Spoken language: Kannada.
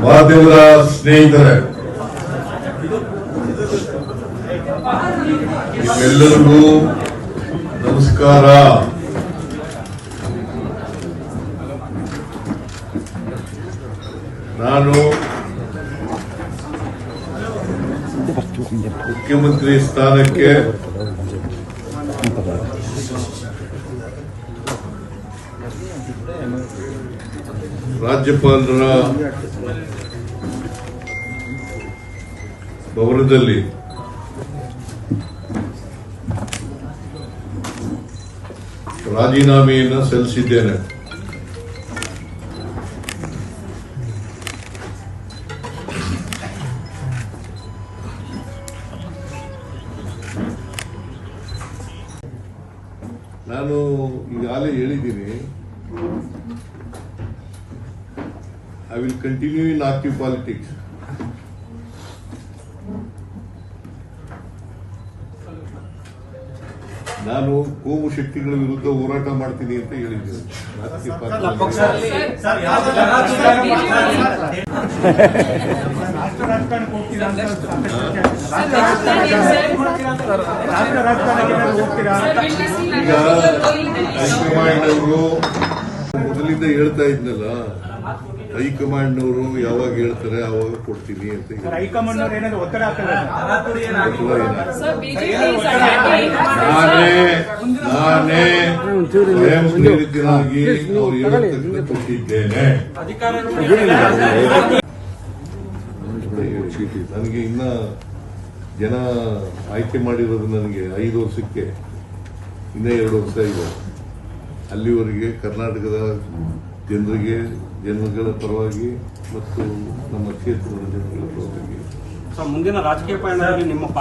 ಮಾಧ್ಯಮದ ಸ್ನೇಹಿತರೆ, ನಿಮ್ಮೆಲ್ಲರಿಗೂ ನಮಸ್ಕಾರ. ನಾನು ಮುಖ್ಯಮಂತ್ರಿ ಸ್ಥಾನಕ್ಕೆ ರಾಜ್ಯಪಾಲರ ಭವನದಲ್ಲಿ ರಾಜೀನಾಮೆಯನ್ನು ಸಲ್ಲಿಸಿದ್ದೇನೆ. ನಾನು ಈಗಾಗಲೇ ಹೇಳಿದ್ದೀನಿ, I will continue in active politics. ನಾನು ಕೋಮು ಶಕ್ತಿಗಳ ವಿರುದ್ಧ ಹೋರಾಟ ಮಾಡ್ತೀನಿ ಅಂತ ಹೇಳಿದ್ದೀನಿ. ಈಗ ಹೈಕಮಾಂಡ್ ಅವರು ಮೊದಲಿಂದ ಹೇಳ್ತಾ ಇದ್ನಲ್ಲ, ಹೈಕಮಾಂಡ್ ನವರು ಯಾವಾಗ ಹೇಳ್ತಾರೆ ಅವಾಗ ಕೊಡ್ತೀನಿ ಅಂತ. ನಾನೇ ಸ್ವಯಂ ಪ್ರೇರಿತನಾಗಿ ಅವ್ರು ಹೇಳತಕ್ಕಂಥ ಕೊಟ್ಟಿದ್ದೇನೆ. ನನಗೆ ಇನ್ನ ಜನ ಆಯ್ಕೆ ಮಾಡಿರೋದು ನನಗೆ 5 ವರ್ಷಕ್ಕೆ, ಇನ್ನ 2 ವರ್ಷ ಇದೆ. ಅಲ್ಲಿವರೆಗೆ ಕರ್ನಾಟಕದ ಜನಗಳ ಪರವಾಗಿ ಮತ್ತು ನಮ್ಮ ಕ್ಷೇತ್ರದ ಜನಗಳ ಪರವಾಗಿ ಮುಂದಿನ ರಾಜಕೀಯ ಪಯಣದಲ್ಲಿ ನಿಮ್ಮ